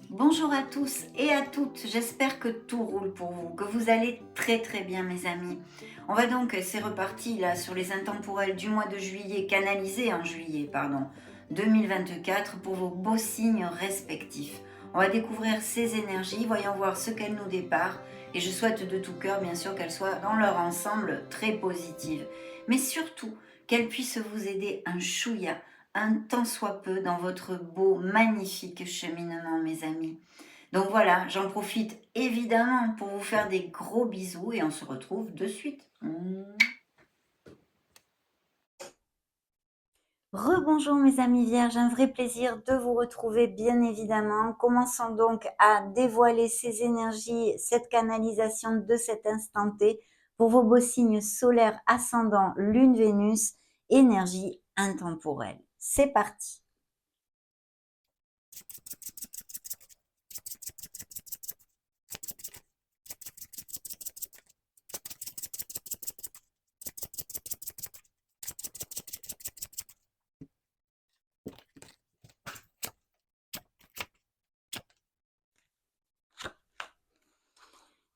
Bonjour à tous et à toutes, j'espère que tout roule pour vous, que vous allez très très bien mes amis. On va donc, c'est reparti là sur les intemporels du mois de juillet, canalisés en juillet, pardon, 2024 pour vos beaux signes respectifs. On va découvrir ces énergies, voyons voir ce qu'elles nous déparent et je souhaite de tout cœur bien sûr qu'elles soient dans leur ensemble très positives. Mais surtout qu'elles puissent vous aider un chouïa un tant soit peu dans votre beau, magnifique cheminement, mes amis. Donc voilà, j'en profite évidemment pour vous faire des gros bisous et on se retrouve de suite. Rebonjour mes amis vierges, un vrai plaisir de vous retrouver bien évidemment. Commençons donc à dévoiler ces énergies, cette canalisation de cet instant T pour vos beaux signes solaires ascendant Lune Vénus, énergie intemporelle. C'est parti.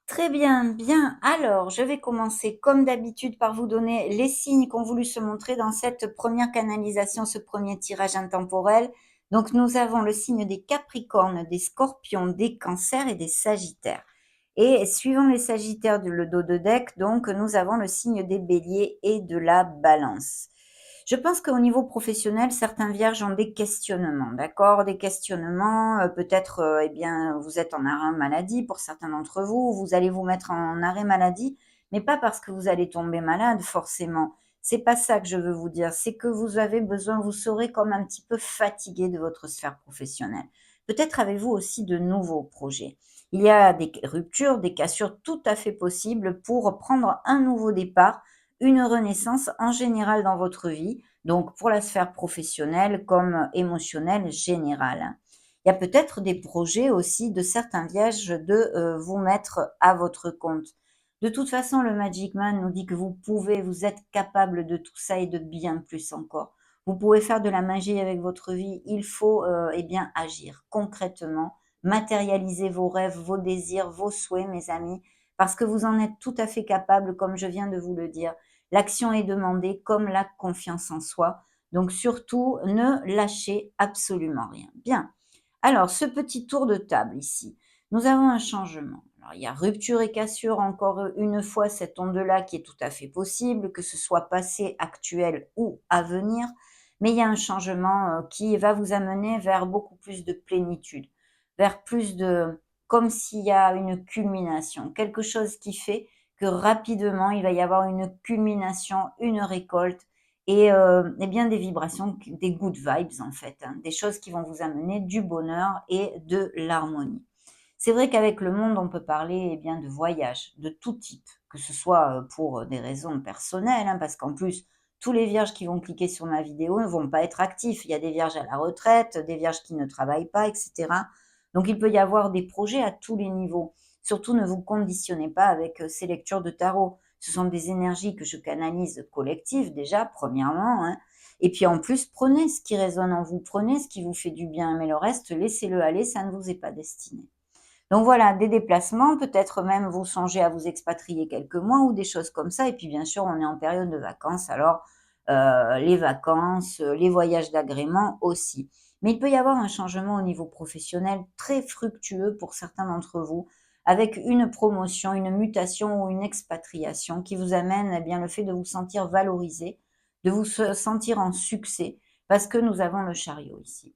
Très bien, bien. Alors, je vais commencer comme d'habitude par vous donner les signes qu'ont voulu se montrer dans cette première canalisation, ce premier tirage intemporel. Donc, nous avons le signe des Capricornes, des Scorpions, des Cancers et des Sagittaires. Et suivant les Sagittaires, le dos de deck, donc, nous avons le signe des Béliers et de la Balance. Je pense qu'au niveau professionnel, certains vierges ont des questionnements, d'accord? Des questionnements, peut-être, eh bien, vous êtes en arrêt maladie pour certains d'entre vous, vous allez vous mettre en arrêt maladie, mais pas parce que vous allez tomber malade forcément. C'est pas ça que je veux vous dire, c'est que vous avez besoin, vous serez comme un petit peu fatigué de votre sphère professionnelle. Peut-être avez-vous aussi de nouveaux projets. Il y a des ruptures, des cassures tout à fait possibles pour prendre un nouveau départ, une renaissance en général dans votre vie, donc pour la sphère professionnelle comme émotionnelle générale. Il y a peut-être des projets aussi de certains vierges de vous mettre à votre compte. De toute façon, le Magic Man nous dit que vous pouvez, vous êtes capable de tout ça et de bien plus encore. Vous pouvez faire de la magie avec votre vie. Il faut eh bien agir concrètement, matérialiser vos rêves, vos désirs, vos souhaits, mes amis, parce que vous en êtes tout à fait capable, comme je viens de vous le dire. L'action est demandée comme la confiance en soi. Donc surtout, ne lâchez absolument rien. Bien. Alors, ce petit tour de table ici, nous avons un changement. Alors, il y a rupture et cassure, encore une fois, cette onde-là qui est tout à fait possible, que ce soit passé, actuel ou à venir. Mais il y a un changement qui va vous amener vers beaucoup plus de plénitude, vers plus de, comme s'il y a une culmination, quelque chose qui fait que rapidement, il va y avoir une culmination, une récolte et bien des vibrations, des good vibes en fait, hein, des choses qui vont vous amener du bonheur et de l'harmonie. C'est vrai qu'avec le monde, on peut parler eh bien de voyages de tout type, que ce soit pour des raisons personnelles, hein, parce qu'en plus, tous les vierges qui vont cliquer sur ma vidéo ne vont pas être actifs. Il y a des vierges à la retraite, des vierges qui ne travaillent pas, etc. Donc il peut y avoir des projets à tous les niveaux. Surtout, ne vous conditionnez pas avec ces lectures de tarot. Ce sont des énergies que je canalise collectives déjà, premièrement. Hein. Et puis en plus, prenez ce qui résonne en vous, prenez ce qui vous fait du bien, mais le reste, laissez-le aller, ça ne vous est pas destiné. Donc voilà, des déplacements, peut-être même vous songez à vous expatrier quelques mois ou des choses comme ça. Et puis bien sûr, on est en période de vacances, alors les vacances, les voyages d'agrément aussi. Mais il peut y avoir un changement au niveau professionnel très fructueux pour certains d'entre vous, avec une promotion, une mutation ou une expatriation qui vous amène eh bien, le fait de vous sentir valorisé, de vous sentir en succès, parce que nous avons le chariot ici.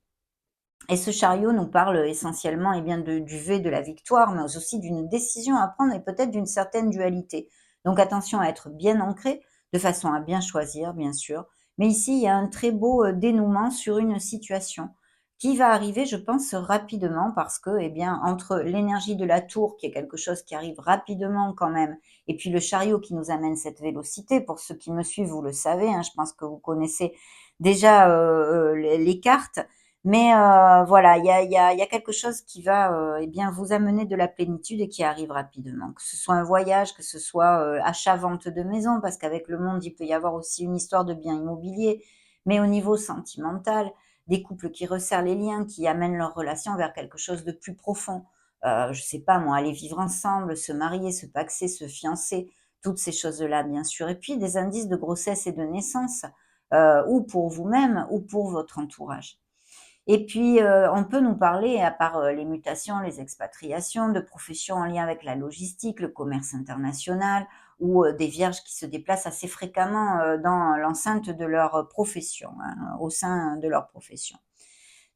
Et ce chariot nous parle essentiellement eh bien, du V de la victoire, mais aussi d'une décision à prendre et peut-être d'une certaine dualité. Donc attention à être bien ancré, de façon à bien choisir, bien sûr. Mais ici, il y a un très beau dénouement sur une situation qui va arriver, je pense, rapidement parce que, eh bien, entre l'énergie de la tour, qui est quelque chose qui arrive rapidement quand même, et puis le chariot qui nous amène cette vélocité, pour ceux qui me suivent, vous le savez, hein, je pense que vous connaissez déjà les cartes, mais voilà, il y a quelque chose qui va, eh bien, vous amener de la plénitude et qui arrive rapidement. Que ce soit un voyage, que ce soit, achat-vente de maison, parce qu'avec le monde, il peut y avoir aussi une histoire de biens immobiliers. Mais au niveau sentimental, des couples qui resserrent les liens, qui amènent leur relation vers quelque chose de plus profond. Je sais pas moi, aller vivre ensemble, se marier, se paxer, se fiancer, toutes ces choses-là, bien sûr. Et puis des indices de grossesse et de naissance, ou pour vous-même ou pour votre entourage. Et puis, on peut nous parler, à part, les mutations, les expatriations, de professions en lien avec la logistique, le commerce international ou, des vierges qui se déplacent assez fréquemment, dans l'enceinte de leur profession, hein, au sein de leur profession.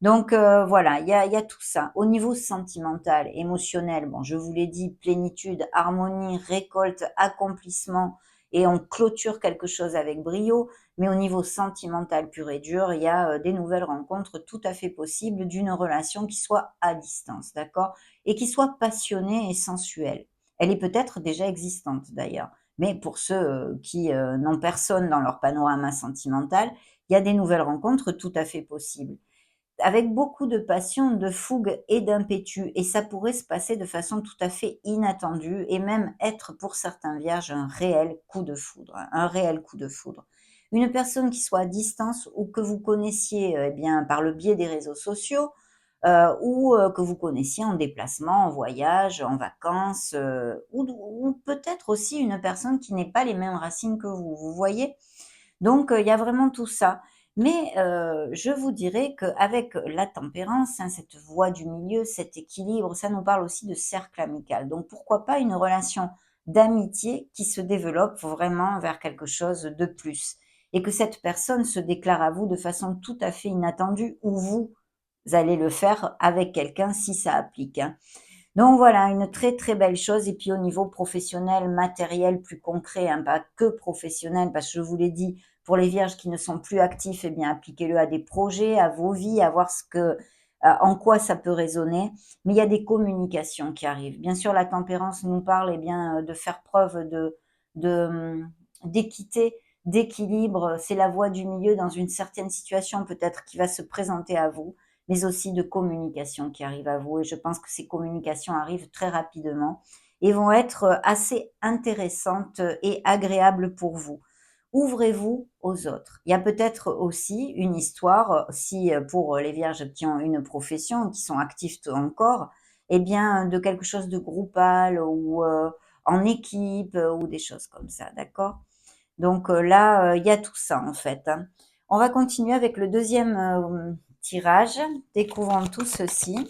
Donc voilà, il y a tout ça. Au niveau sentimental, émotionnel, bon, je vous l'ai dit, plénitude, harmonie, récolte, accomplissement et on clôture quelque chose avec brio. Mais au niveau sentimental pur et dur, il y a, des nouvelles rencontres tout à fait possibles d'une relation qui soit à distance, d'accord? Et qui soit passionnée et sensuelle. Elle est peut-être déjà existante d'ailleurs, mais pour ceux, qui, n'ont personne dans leur panorama sentimental, il y a des nouvelles rencontres tout à fait possibles avec beaucoup de passion, de fougue et d'impétu et ça pourrait se passer de façon tout à fait inattendue et même être pour certains vierges un réel coup de foudre, hein, un réel coup de foudre. Une personne qui soit à distance ou que vous connaissiez, eh bien, par le biais des réseaux sociaux, ou que vous connaissiez en déplacement, en voyage, en vacances, ou peut-être aussi une personne qui n'ait pas les mêmes racines que vous voyez? Donc, il y a vraiment tout ça. Mais, je vous dirais qu'avec la tempérance, hein, cette voie du milieu, cet équilibre, ça nous parle aussi de cercle amical. Donc pourquoi pas une relation d'amitié qui se développe vraiment vers quelque chose de plus et que cette personne se déclare à vous de façon tout à fait inattendue ou vous allez le faire avec quelqu'un si ça applique, hein. Donc voilà, une très, très belle chose et puis au niveau professionnel, matériel, plus concret, hein, pas que professionnel parce que je vous l'ai dit, pour les vierges qui ne sont plus actifs, eh bien appliquez-le à des projets, à vos vies, à voir ce que en quoi ça peut résonner. Mais il y a des communications qui arrivent. Bien sûr, la tempérance nous parle, eh bien, de faire preuve de, d'équité, d'équilibre. C'est la voie du milieu dans une certaine situation peut-être qui va se présenter à vous mais aussi de communication qui arrivent à vous. Et je pense que ces communications arrivent très rapidement et vont être assez intéressantes et agréables pour vous. Ouvrez-vous aux autres. Il y a peut-être aussi une histoire, si pour les vierges qui ont une profession, qui sont actifs encore, eh bien, de quelque chose de groupal ou en équipe ou des choses comme ça, d'accord? Donc là, il y a tout ça en fait, hein. On va continuer avec le deuxième tirage. Découvrons tout ceci.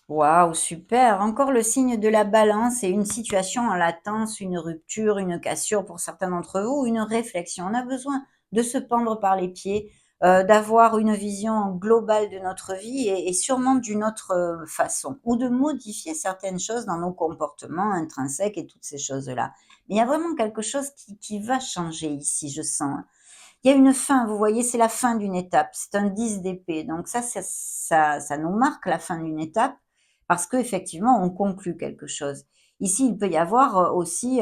Waouh, super! Encore le signe de la balance et une situation en latence, une rupture, une cassure pour certains d'entre vous, ou une réflexion. On a besoin de se pendre par les pieds, d'avoir une vision globale de notre vie et sûrement d'une autre façon, ou de modifier certaines choses dans nos comportements intrinsèques et toutes ces choses-là. Mais il y a vraiment quelque chose qui va changer ici, je sens, hein. Il y a une fin, vous voyez, c'est la fin d'une étape. C'est un 10 d'épée. Donc ça nous marque la fin d'une étape parce qu'effectivement, on conclut quelque chose. Ici, il peut y avoir aussi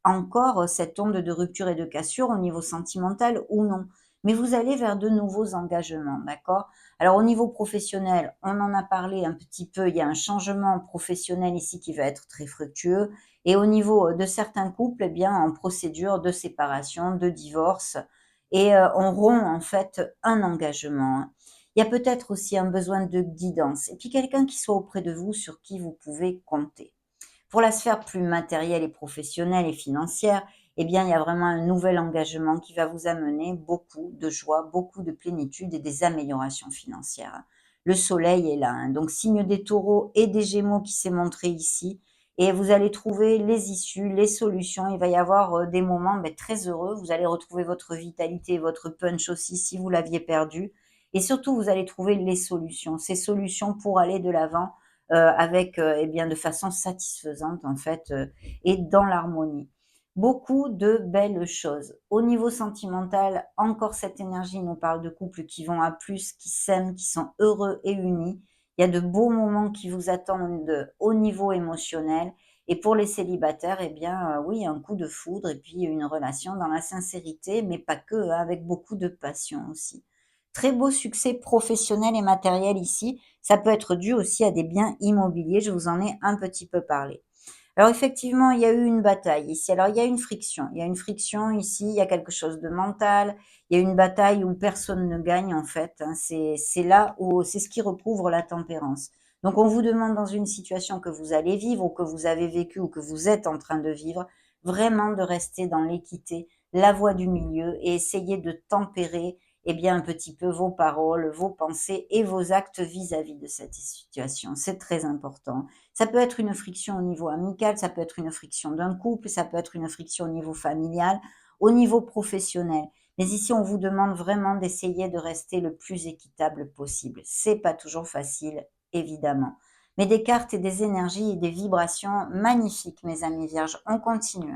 encore cette onde de rupture et de cassure au niveau sentimental ou non. Mais vous allez vers de nouveaux engagements, d'accord? Alors au niveau professionnel, on en a parlé un petit peu, il y a un changement professionnel ici qui va être très fructueux. Et au niveau de certains couples, eh bien, en procédure de séparation, de divorce, et on rompt en fait un engagement, hein. Il y a peut-être aussi un besoin de guidance et puis quelqu'un qui soit auprès de vous, sur qui vous pouvez compter. Pour la sphère plus matérielle et professionnelle et financière, eh bien, il y a vraiment un nouvel engagement qui va vous amener beaucoup de joie, beaucoup de plénitude et des améliorations financières, hein. Le soleil est là, hein, donc signe des taureaux et des gémeaux qui s'est montré ici et vous allez trouver les issues, les solutions. Il va y avoir, des moments, très heureux. Vous allez retrouver votre vitalité, votre punch aussi si vous l'aviez perdu et surtout vous allez trouver les solutions. Ces solutions pour aller de l'avant, avec, eh bien, de façon satisfaisante en fait, et dans l'harmonie. Beaucoup de belles choses. Au niveau sentimental, encore cette énergie nous parle de couples qui vont à plus, qui s'aiment, qui sont heureux et unis. Il y a de beaux moments qui vous attendent au niveau émotionnel et pour les célibataires, eh bien, oui, un coup de foudre et puis une relation dans la sincérité, mais pas que, hein, avec beaucoup de passion aussi. très beau succès professionnel et matériel ici. Ça peut être dû aussi à des biens immobiliers, je vous en ai un petit peu parlé. Alors effectivement, il y a eu une bataille ici. Alors il y a une friction. Il y a une friction ici, il y a quelque chose de mental. Il y a une bataille où personne ne gagne en fait, hein. C'est là où c'est ce qui recouvre la tempérance. Donc on vous demande dans une situation que vous allez vivre ou que vous avez vécu ou que vous êtes en train de vivre, vraiment de rester dans l'équité, la voie du milieu et essayer de tempérer bien un petit peu vos paroles, vos pensées et vos actes vis-à-vis de cette situation. C'est très important. Ça peut être une friction au niveau amical, ça peut être une friction d'un couple, ça peut être une friction au niveau familial, au niveau professionnel. Mais ici, on vous demande vraiment d'essayer de rester le plus équitable possible. C'est pas toujours facile, évidemment. Mais des cartes et des énergies et des vibrations magnifiques, mes amis vierges. On continue.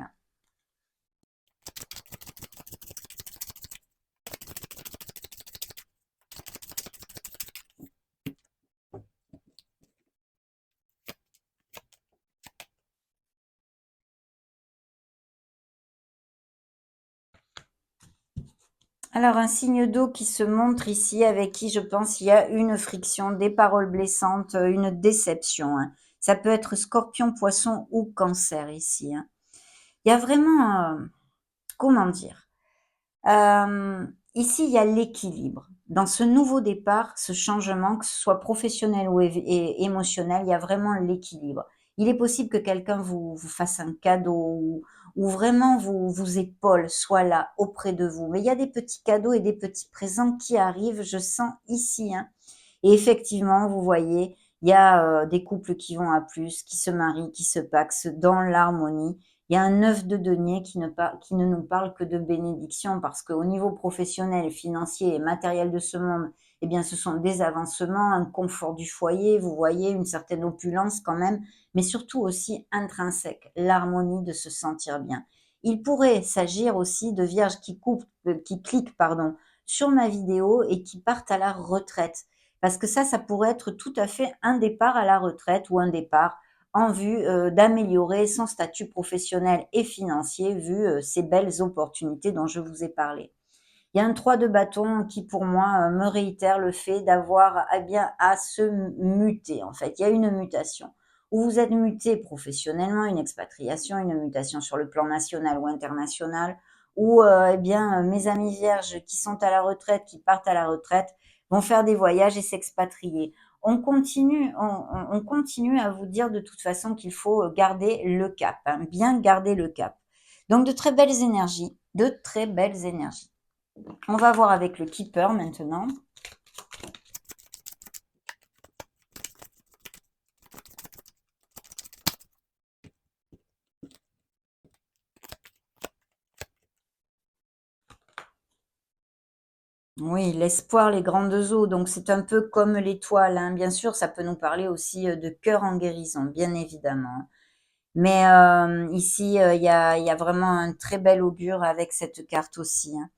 Alors, un signe d'eau qui se montre ici, avec qui je pense il y a une friction, des paroles blessantes, une déception, hein. Ça peut être Scorpion, Poisson ou Cancer ici, hein. Il y a vraiment, comment dire? Ici, il y a l'équilibre. Dans ce nouveau départ, ce changement, que ce soit professionnel ou émotionnel, il y a vraiment l'équilibre. Il est possible que quelqu'un vous fasse un cadeau ou vraiment vous épaule, soit là, auprès de vous. Mais il y a des petits cadeaux et des petits présents qui arrivent, je sens ici, hein. Et effectivement, vous voyez, il y a, des couples qui vont à plus, qui se marient, qui se pacsent dans l'harmonie. Il y a un 9 de denier qui ne nous parle que de bénédiction parce qu'au niveau professionnel, financier et matériel de ce monde, ce sont des avancements, un confort du foyer, vous voyez, une certaine opulence quand même, mais surtout aussi intrinsèque, l'harmonie de se sentir bien. Il pourrait s'agir aussi de vierges qui cliquent, pardon, sur ma vidéo et qui partent à la retraite. Parce que ça pourrait être tout à fait un départ à la retraite ou un départ en vue d'améliorer son statut professionnel et financier vu ces belles opportunités dont je vous ai parlé. Il y a un 3 de bâton qui pour moi me réitère le fait d'avoir à se muter en fait. Il y a une mutation où vous êtes muté professionnellement, une expatriation, une mutation sur le plan national ou international, ou mes amis vierges qui sont à la retraite, qui partent à la retraite, vont faire des voyages et s'expatrier. On continue à vous dire de toute façon qu'il faut garder le cap, hein, bien garder le cap. Donc de très belles énergies, de très belles énergies. On va voir avec le keeper maintenant. Oui, l'espoir, les grandes eaux, donc c'est un peu comme l'étoile, hein. Bien sûr, ça peut nous parler aussi de cœur en guérison, bien évidemment. Mais ici, il y a vraiment un très bel augure avec cette carte aussi, hein.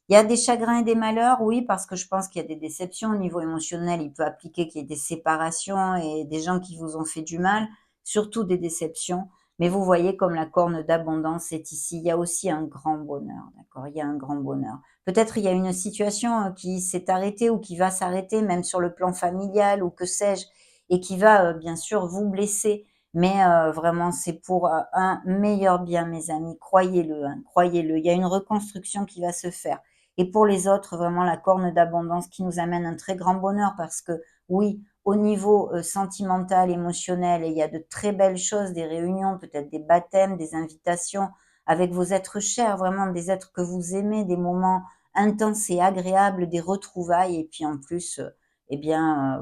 Il y a des chagrins et des malheurs, oui, parce que je pense qu'il y a des déceptions au niveau émotionnel. Il peut appliquer qu'il y ait des séparations et des gens qui vous ont fait du mal, surtout des déceptions. Mais vous voyez comme la corne d'abondance est ici. Il y a aussi un grand bonheur, d'accord? Il y a un grand bonheur. Peut-être il y a une situation qui s'est arrêtée ou qui va s'arrêter, même sur le plan familial ou que sais-je, et qui va bien sûr vous blesser. Mais vraiment, c'est pour un meilleur bien, mes amis. Croyez-le, hein, croyez-le. Il y a une reconstruction qui va se faire. Et pour les autres, vraiment la corne d'abondance qui nous amène un très grand bonheur parce que oui, au niveau sentimental, émotionnel, il y a de très belles choses, des réunions, peut-être des baptêmes, des invitations avec vos êtres chers, vraiment des êtres que vous aimez, des moments intenses et agréables, des retrouvailles et puis en plus,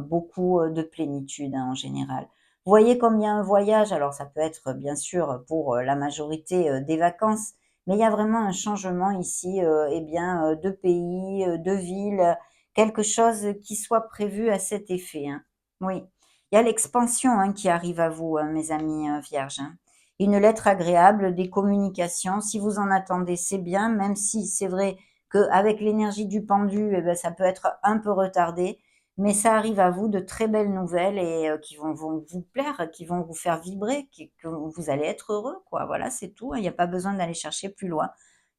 beaucoup de plénitude, hein, en général. Vous voyez comme il y a un voyage, alors ça peut être bien sûr pour la majorité des vacances, mais il y a vraiment un changement ici, de pays, de ville, quelque chose qui soit prévu à cet effet, hein. Oui, il y a l'expansion, hein, qui arrive à vous, mes amis vierges, hein. Une lettre agréable, des communications, si vous en attendez, c'est bien, même si c'est vrai qu'avec l'énergie du pendu, ça peut être un peu retardé, mais ça arrive à vous de très belles nouvelles et qui vont vous plaire, qui vont vous faire vibrer, que vous allez être heureux, quoi. Voilà, c'est tout, hein. Il n'y a pas besoin d'aller chercher plus loin.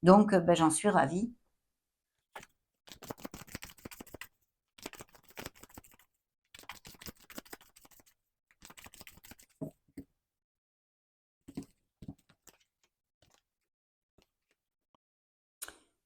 Donc, j'en suis ravie.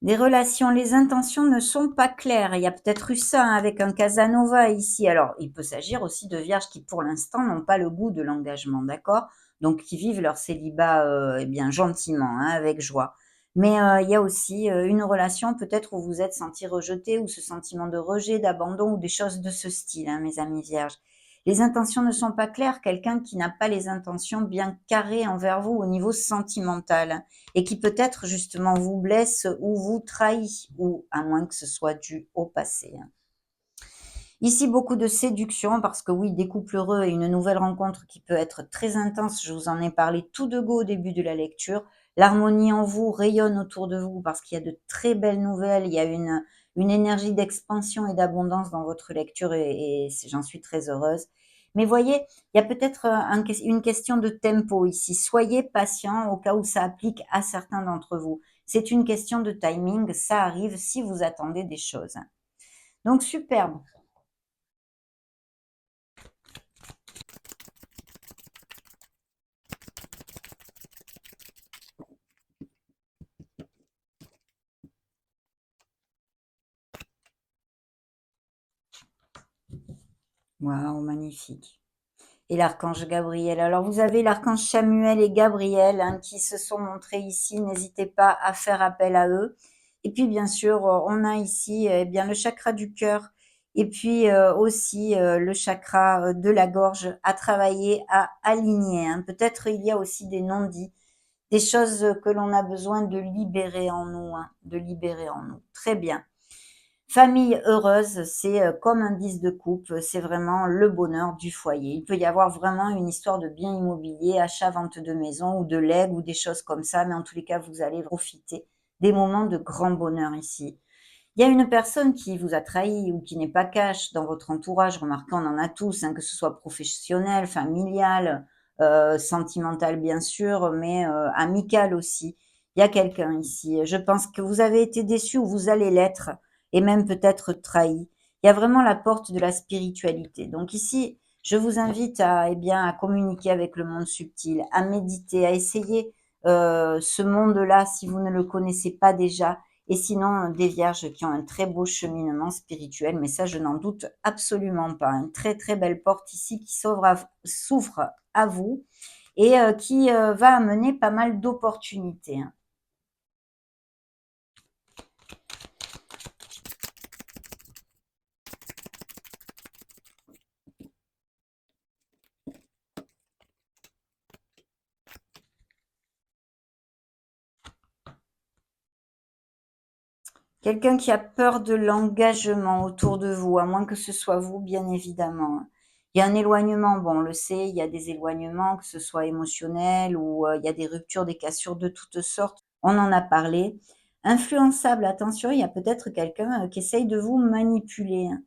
Des relations, les intentions ne sont pas claires. Il y a peut-être eu ça, hein, avec un Casanova ici. Alors, il peut s'agir aussi de vierges qui, pour l'instant, n'ont pas le goût de l'engagement, d'accord? Donc, qui vivent leur célibat, eh bien, gentiment, hein, avec joie. Mais il y a aussi une relation peut-être où vous êtes senti rejeté, ou ce sentiment de rejet, d'abandon, ou des choses de ce style, hein, mes amis vierges. Les intentions ne sont pas claires. Quelqu'un qui n'a pas les intentions bien carrées envers vous au niveau sentimental, et qui peut-être justement vous blesse ou vous trahit, ou à moins que ce soit dû au passé, hein. Ici, beaucoup de séduction, parce que oui, des couples heureux et une nouvelle rencontre qui peut être très intense, je vous en ai parlé tout de go au début de la lecture. L'harmonie en vous rayonne autour de vous parce qu'il y a de très belles nouvelles, il y a une énergie d'expansion et d'abondance dans votre lecture, et j'en suis très heureuse. Mais voyez, il y a peut-être une question de tempo ici. Soyez patient au cas où ça applique à certains d'entre vous. C'est une question de timing, ça arrive si vous attendez des choses. Donc superbe. Waouh, magnifique. Et l'archange Gabriel. Alors, vous avez l'archange Samuel et Gabriel, hein, qui se sont montrés ici. N'hésitez pas à faire appel à eux. Et puis, bien sûr, on a ici eh bien, le chakra du cœur, et puis aussi le chakra de la gorge à travailler, à aligner, hein. Peut-être il y a aussi des non-dits, des choses que l'on a besoin de libérer en nous, hein, de libérer en nous. Très bien. Famille heureuse, c'est comme un 10 de coupe, c'est vraiment le bonheur du foyer. Il peut y avoir vraiment une histoire de bien immobilier, achat, vente de maison ou de legs ou des choses comme ça, mais en tous les cas, vous allez profiter des moments de grand bonheur ici. Il y a une personne qui vous a trahi ou qui n'est pas cash dans votre entourage. Remarquez, on en a tous, hein, que ce soit professionnel, familial, sentimental bien sûr, mais amical aussi. Il y a quelqu'un ici. Je pense que vous avez été déçu ou vous allez l'être, et même peut-être trahi. Il y a vraiment la porte de la spiritualité. Donc ici, je vous invite à, eh bien, à communiquer avec le monde subtil, à méditer, à essayer ce monde-là si vous ne le connaissez pas déjà, et sinon, des vierges qui ont un très beau cheminement spirituel, mais ça, je n'en doute absolument pas. Une très, très belle porte ici qui s'ouvre à vous, et qui va amener pas mal d'opportunités, hein. Quelqu'un qui a peur de l'engagement autour de vous, à moins que ce soit vous, bien évidemment, hein. Il y a un éloignement, bon, on le sait, il y a des éloignements, que ce soit émotionnels, ou il y a des ruptures, des cassures de toutes sortes. On en a parlé. Influençable, attention, il y a peut-être quelqu'un qui essaye de vous manipuler, hein.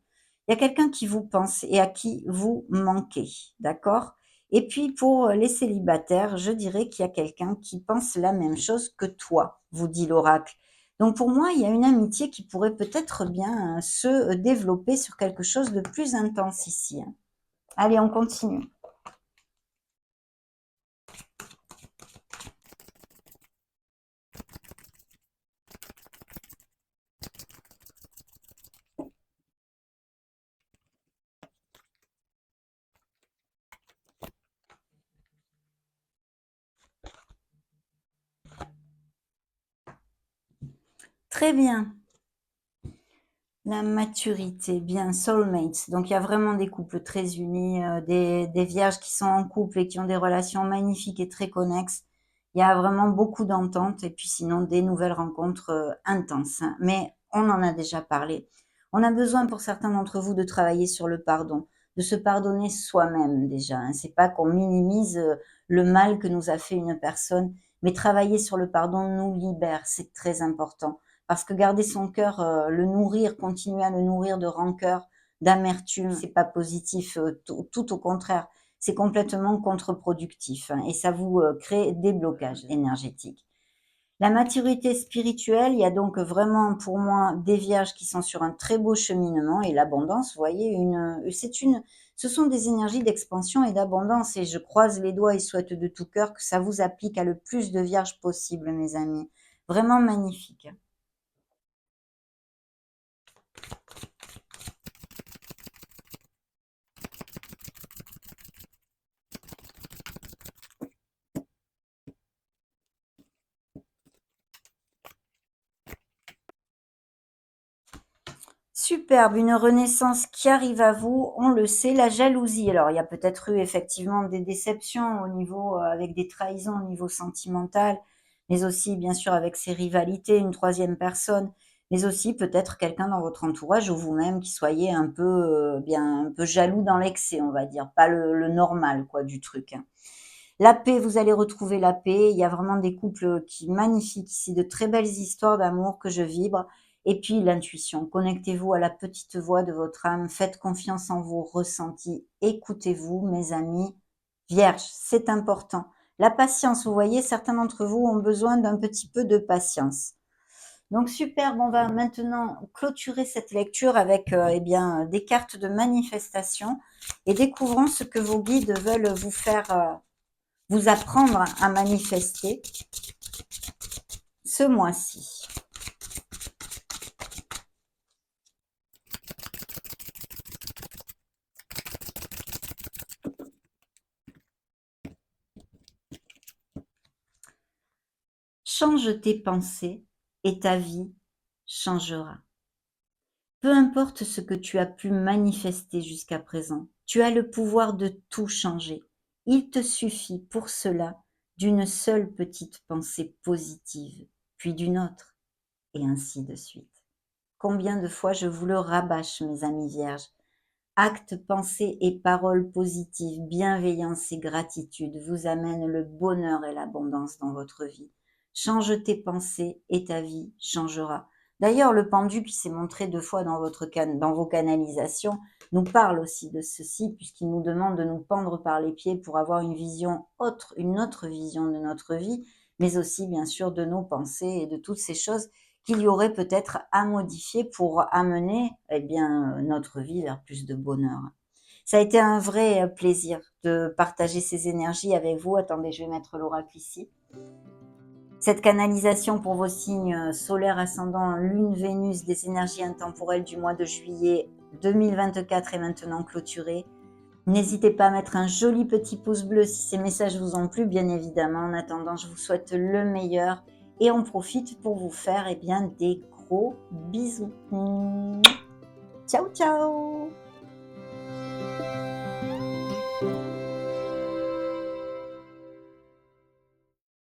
Il y a quelqu'un qui vous pense et à qui vous manquez, d'accord? Et puis pour les célibataires, je dirais qu'il y a quelqu'un qui pense la même chose que toi, vous dit l'oracle. Donc pour moi, il y a une amitié qui pourrait peut-être bien se développer sur quelque chose de plus intense ici, hein. Allez, on continue. Très bien. La maturité, bien, soulmates. Donc il y a vraiment des couples très unis, des vierges qui sont en couple et qui ont des relations magnifiques et très connexes. Il y a vraiment beaucoup d'entente, et puis sinon des nouvelles rencontres intenses, hein. Mais on en a déjà parlé. On a besoin pour certains d'entre vous de travailler sur le pardon, de se pardonner soi-même déjà, hein. C'est pas qu'on minimise le mal que nous a fait une personne, mais travailler sur le pardon nous libère, c'est très important. Parce que garder son cœur, le nourrir, continuer à le nourrir de rancœur, d'amertume, c'est pas positif, tout au contraire. C'est complètement contre-productif, hein, et ça vous crée des blocages énergétiques. La maturité spirituelle, il y a donc vraiment pour moi des vierges qui sont sur un très beau cheminement, et l'abondance, vous voyez, ce sont des énergies d'expansion et d'abondance, et je croise les doigts et souhaite de tout cœur que ça vous applique à le plus de vierges possible, mes amis. Vraiment magnifique. Superbe, une renaissance qui arrive à vous, on le sait, la jalousie. Alors, il y a peut-être eu effectivement des déceptions au niveau, avec des trahisons au niveau sentimental, mais aussi bien sûr avec ces rivalités, une troisième personne, mais aussi peut-être quelqu'un dans votre entourage ou vous-même qui soyez un peu, bien un peu jaloux dans l'excès, on va dire, pas le normal quoi du truc, hein. La paix, vous allez retrouver la paix. Il y a vraiment des couples qui magnifiques ici, de très belles histoires d'amour que je vibre. Et puis l'intuition. Connectez-vous à la petite voix de votre âme. Faites confiance en vos ressentis. Écoutez-vous, mes amis. Vierge, c'est important. La patience, vous voyez, certains d'entre vous ont besoin d'un petit peu de patience. Donc superbe, on va maintenant clôturer cette lecture avec eh bien, des cartes de manifestation et découvrons ce que vos guides veulent vous faire vous apprendre à manifester ce mois-ci. Change tes pensées et ta vie changera. Peu importe ce que tu as pu manifester jusqu'à présent, tu as le pouvoir de tout changer. Il te suffit pour cela d'une seule petite pensée positive, puis d'une autre, et ainsi de suite. Combien de fois je vous le rabâche, mes amis vierges. Actes, pensées et paroles positives, bienveillance et gratitude vous amènent le bonheur et l'abondance dans votre vie. Change tes pensées et ta vie changera. D'ailleurs, le pendu qui s'est montré 2 fois dans dans vos canalisations nous parle aussi de ceci, puisqu'il nous demande de nous pendre par les pieds pour avoir une vision autre, une autre vision de notre vie, mais aussi bien sûr de nos pensées et de toutes ces choses qu'il y aurait peut-être à modifier pour amener eh bien, notre vie vers plus de bonheur. Ça a été un vrai plaisir de partager ces énergies avec vous. Attendez, je vais mettre l'oracle ici. Cette canalisation pour vos signes solaires, ascendant, lune, Vénus, des énergies intemporelles du mois de juillet 2024 est maintenant clôturée. N'hésitez pas à mettre un joli petit pouce bleu si ces messages vous ont plu, bien évidemment. En attendant, je vous souhaite le meilleur et on profite pour vous faire eh bien, des gros bisous. Ciao, ciao!